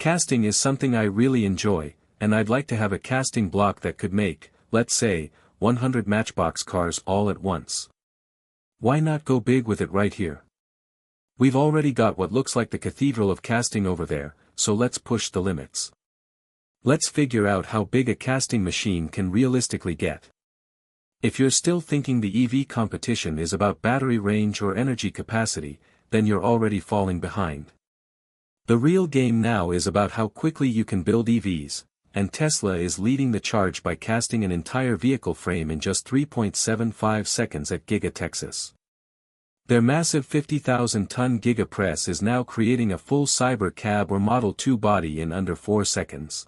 Casting is something I really enjoy, and I'd like to have a casting block that could make, let's say, 100 Matchbox cars all at once. Why not go big with it right here? We've already got what looks like the cathedral of casting over there, so let's push the limits. Let's figure out how big a casting machine can realistically get. If you're still thinking the EV competition is about battery range or energy capacity, then you're already falling behind. The real game now is about how quickly you can build EVs, and Tesla is leading the charge by casting an entire vehicle frame in just 3.75 seconds at Giga, Texas. Their massive 50,000-ton Giga press is now creating a full Cyber cab or Model 2 body in under 4 seconds.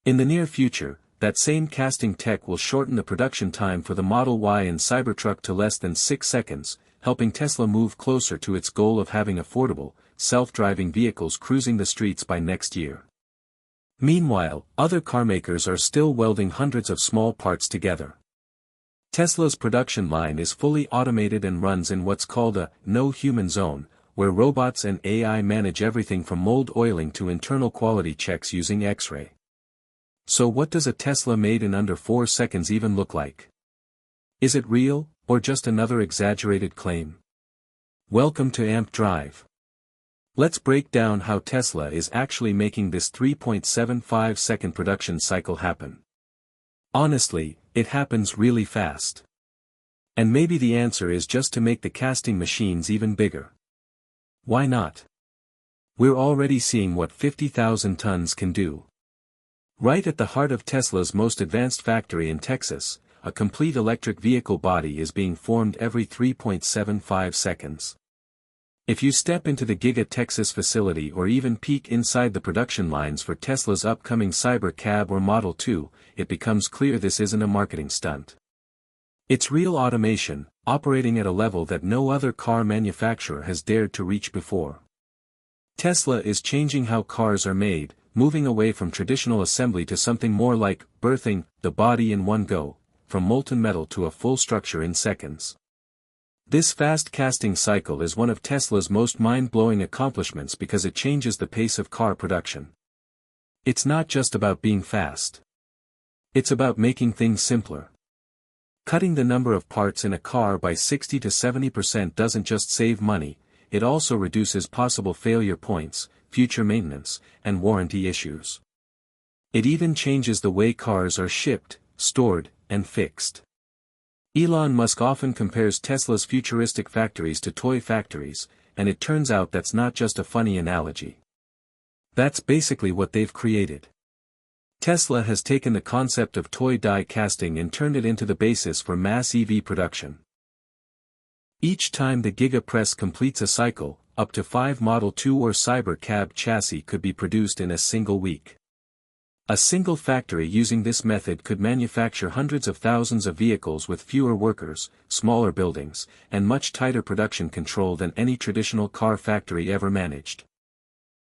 In the near future, that same casting tech will shorten the production time for the Model Y and Cybertruck to less than 6 seconds, helping Tesla move closer to its goal of having affordable, self-driving vehicles cruising the streets by next year. Meanwhile, other carmakers are still welding hundreds of small parts together. Tesla's production line is fully automated and runs in what's called a no-human zone, where robots and AI manage everything from mold oiling to internal quality checks using X-ray. So what does a Tesla made in under 4 seconds even look like? Is it real, or just another exaggerated claim? Welcome to AMP Drive. Let's break down how Tesla is actually making this 3.75-second production cycle happen. Honestly, it happens really fast. And maybe the answer is just to make the casting machines even bigger. Why not? We're already seeing what 50,000 tons can do. Right at the heart of Tesla's most advanced factory in Texas, a complete electric vehicle body is being formed every 3.75 seconds. If you step into the Giga Texas facility or even peek inside the production lines for Tesla's upcoming Cyber cab or Model 2, it becomes clear this isn't a marketing stunt. It's real automation, operating at a level that no other car manufacturer has dared to reach before. Tesla is changing how cars are made, moving away from traditional assembly to something more like birthing the body in one go, from molten metal to a full structure in seconds. This fast casting cycle is one of Tesla's most mind-blowing accomplishments because it changes the pace of car production. It's not just about being fast. It's about making things simpler. Cutting the number of parts in a car by 60 to 70% doesn't just save money, it also reduces possible failure points, future maintenance, and warranty issues. It even changes the way cars are shipped, stored, and fixed. Elon Musk often compares Tesla's futuristic factories to toy factories, and it turns out that's not just a funny analogy. That's basically what they've created. Tesla has taken the concept of toy die casting and turned it into the basis for mass EV production. Each time the Giga press completes a cycle, up to 5 Model 2 or Cyber cab chassis could be produced in a single week. A single factory using this method could manufacture hundreds of thousands of vehicles with fewer workers, smaller buildings, and much tighter production control than any traditional car factory ever managed.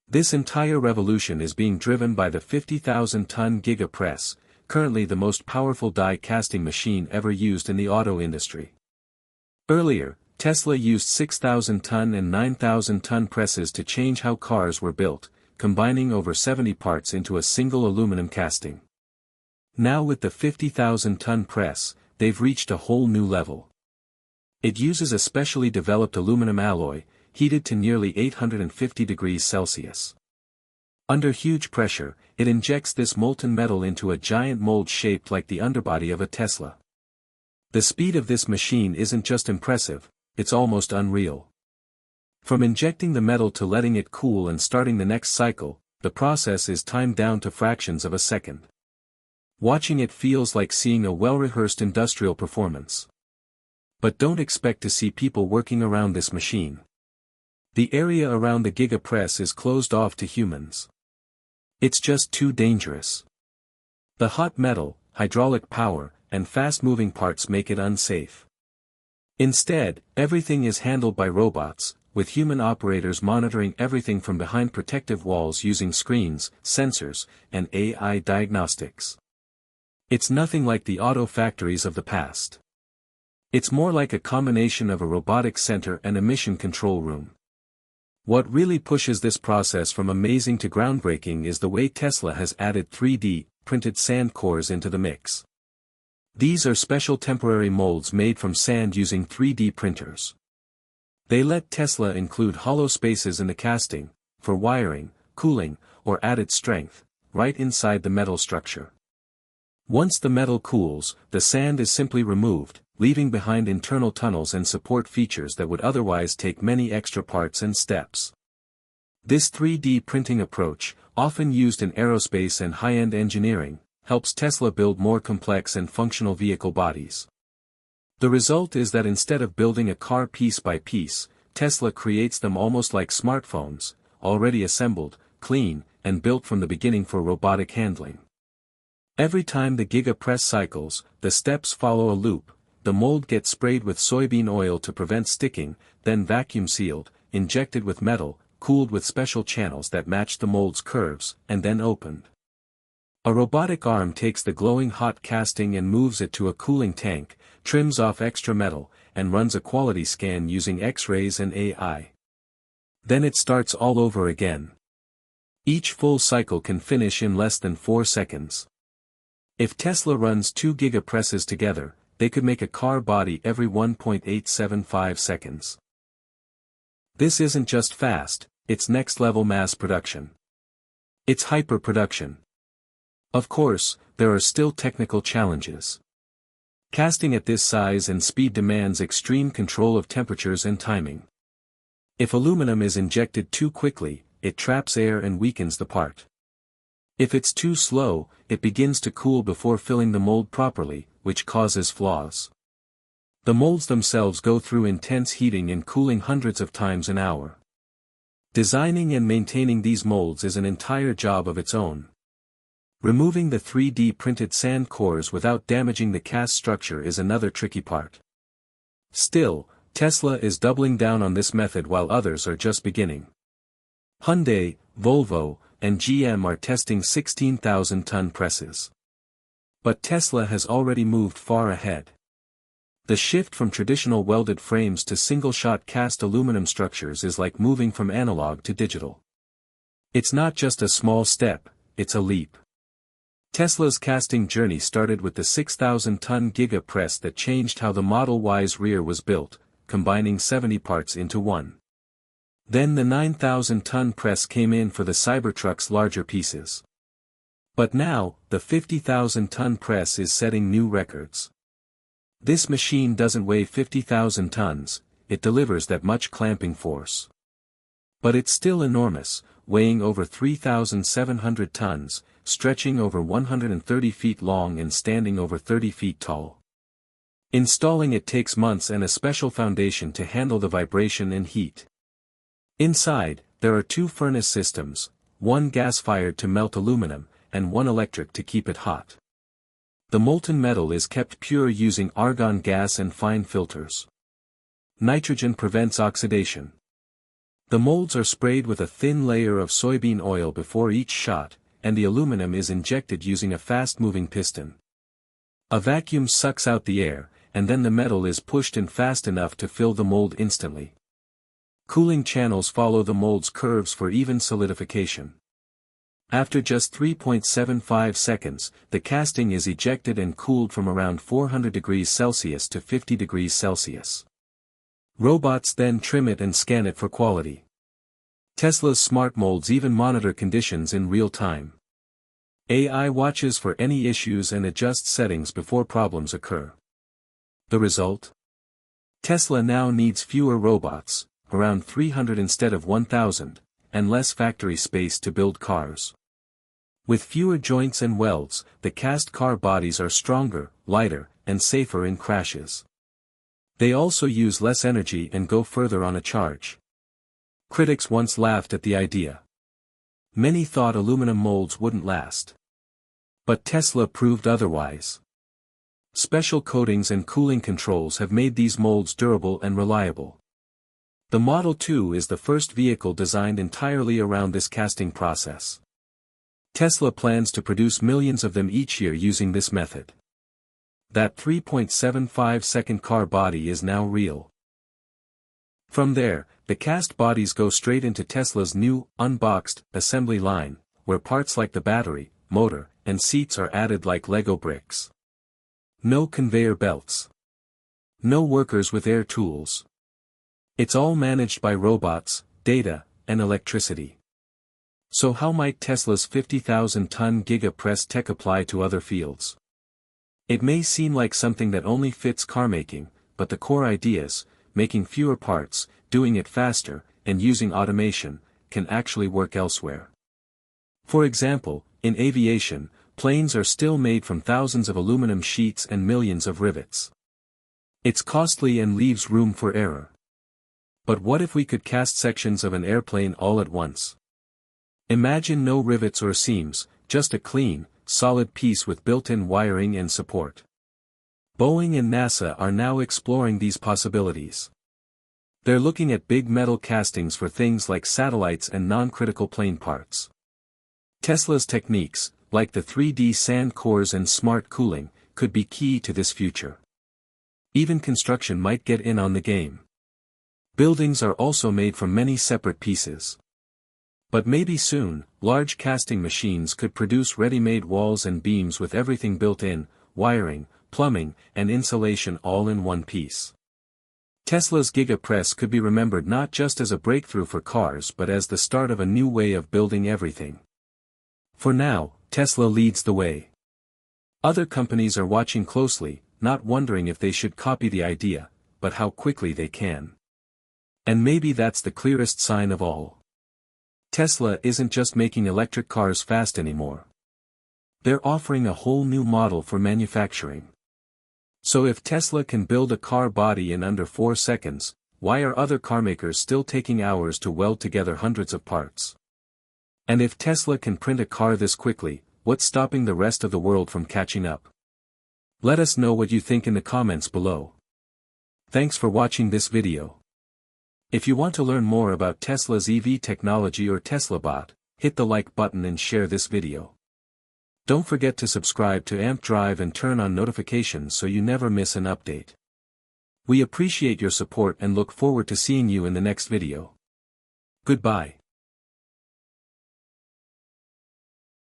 This entire revolution is being driven by the 50,000-ton Giga press, currently the most powerful die casting machine ever used in the auto industry. Earlier, Tesla used 6,000-ton and 9,000-ton presses to change how cars were built, combining over 70 parts into a single aluminum casting. Now with the 50,000-ton press, they've reached a whole new level. It uses a specially developed aluminum alloy, heated to nearly 850 degrees Celsius. Under huge pressure, it injects this molten metal into a giant mold shaped like the underbody of a Tesla. The speed of this machine isn't just impressive, it's almost unreal. From injecting the metal to letting it cool and starting the next cycle, the process is timed down to fractions of a second. Watching it feels like seeing a well-rehearsed industrial performance. But don't expect to see people working around this machine. The area around the Giga press is closed off to humans. It's just too dangerous. The hot metal, hydraulic power, and fast-moving parts make it unsafe. Instead, everything is handled by robots, with human operators monitoring everything from behind protective walls using screens, sensors, and AI diagnostics. It's nothing like the auto factories of the past. It's more like a combination of a robotics center and a mission control room. What really pushes this process from amazing to groundbreaking is the way Tesla has added 3D printed sand cores into the mix. These are special temporary molds made from sand using 3D printers. They let Tesla include hollow spaces in the casting, for wiring, cooling, or added strength, right inside the metal structure. Once the metal cools, the sand is simply removed, leaving behind internal tunnels and support features that would otherwise take many extra parts and steps. This 3D printing approach, often used in aerospace and high-end engineering, helps Tesla build more complex and functional vehicle bodies. The result is that instead of building a car piece by piece, Tesla creates them almost like smartphones, already assembled, clean, and built from the beginning for robotic handling. Every time the Giga press cycles, the steps follow a loop. The mold gets sprayed with soybean oil to prevent sticking, then vacuum sealed, injected with metal, cooled with special channels that match the mold's curves, and then opened. A robotic arm takes the glowing hot casting and moves it to a cooling tank, trims off extra metal, and runs a quality scan using X-rays and AI. Then it starts all over again. Each full cycle can finish in less than 4 seconds. If Tesla runs 2 Giga presses together, they could make a car body every 1.875 seconds. This isn't just fast, it's next-level mass production. It's hyper-production. Of course, there are still technical challenges. Casting at this size and speed demands extreme control of temperatures and timing. If aluminum is injected too quickly, it traps air and weakens the part. If it's too slow, it begins to cool before filling the mold properly, which causes flaws. The molds themselves go through intense heating and cooling hundreds of times an hour. Designing and maintaining these molds is an entire job of its own. Removing the 3D printed sand cores without damaging the cast structure is another tricky part. Still, Tesla is doubling down on this method while others are just beginning. Hyundai, Volvo, and GM are testing 16,000-ton presses. But Tesla has already moved far ahead. The shift from traditional welded frames to single-shot cast aluminum structures is like moving from analog to digital. It's not just a small step, it's a leap. Tesla's casting journey started with the 6,000-ton Giga press that changed how the Model Y's rear was built, combining 70 parts into one. Then the 9,000-ton press came in for the Cybertruck's larger pieces. But now, the 50,000-ton press is setting new records. This machine doesn't weigh 50,000 tons, it delivers that much clamping force. But it's still enormous, weighing over 3,700 tons, stretching over 130 feet long and standing over 30 feet tall. Installing it takes months and a special foundation to handle the vibration and heat. Inside, there are 2 furnace systems, one gas-fired to melt aluminum, and one electric to keep it hot. The molten metal is kept pure using argon gas and fine filters. Nitrogen prevents oxidation. The molds are sprayed with a thin layer of soybean oil before each shot, and the aluminum is injected using a fast-moving piston. A vacuum sucks out the air, and then the metal is pushed in fast enough to fill the mold instantly. Cooling channels follow the mold's curves for even solidification. After just 3.75 seconds, the casting is ejected and cooled from around 400 degrees Celsius to 50 degrees Celsius. Robots then trim it and scan it for quality. Tesla's smart molds even monitor conditions in real time. AI watches for any issues and adjusts settings before problems occur. The result? Tesla now needs fewer robots, around 300 instead of 1,000, and less factory space to build cars. With fewer joints and welds, the cast car bodies are stronger, lighter, and safer in crashes. They also use less energy and go further on a charge. Critics once laughed at the idea. Many thought aluminum molds wouldn't last. But Tesla proved otherwise. Special coatings and cooling controls have made these molds durable and reliable. The Model 2 is the first vehicle designed entirely around this casting process. Tesla plans to produce millions of them each year using this method. That 3.75-second car body is now real. From there, the cast bodies go straight into Tesla's new, unboxed, assembly line, where parts like the battery, motor, and seats are added like Lego bricks. No conveyor belts. No workers with air tools. It's all managed by robots, data, and electricity. So how might Tesla's 50,000-ton Giga press tech apply to other fields? It may seem like something that only fits car making, but the core ideas, making fewer parts, doing it faster, and using automation, can actually work elsewhere. For example, in aviation, planes are still made from thousands of aluminum sheets and millions of rivets. It's costly and leaves room for error. But what if we could cast sections of an airplane all at once? Imagine no rivets or seams, just a clean, solid piece with built-in wiring and support. Boeing and NASA are now exploring these possibilities. They're looking at big metal castings for things like satellites and non-critical plane parts. Tesla's techniques, like the 3D sand cores and smart cooling, could be key to this future. Even construction might get in on the game. Buildings are also made from many separate pieces. But maybe soon, large casting machines could produce ready-made walls and beams with everything built in, wiring, plumbing, and insulation all in one piece. Tesla's Giga press could be remembered not just as a breakthrough for cars but as the start of a new way of building everything. For now, Tesla leads the way. Other companies are watching closely, not wondering if they should copy the idea, but how quickly they can. And maybe that's the clearest sign of all. Tesla isn't just making electric cars fast anymore. They're offering a whole new model for manufacturing. So if Tesla can build a car body in under 4 seconds, why are other carmakers still taking hours to weld together hundreds of parts? And if Tesla can print a car this quickly, what's stopping the rest of the world from catching up? Let us know what you think in the comments below. Thanks for watching this video. If you want to learn more about Tesla's EV technology or TeslaBot, hit the like button and share this video. Don't forget to subscribe to AMP Drive and turn on notifications so you never miss an update. We appreciate your support and look forward to seeing you in the next video. Goodbye.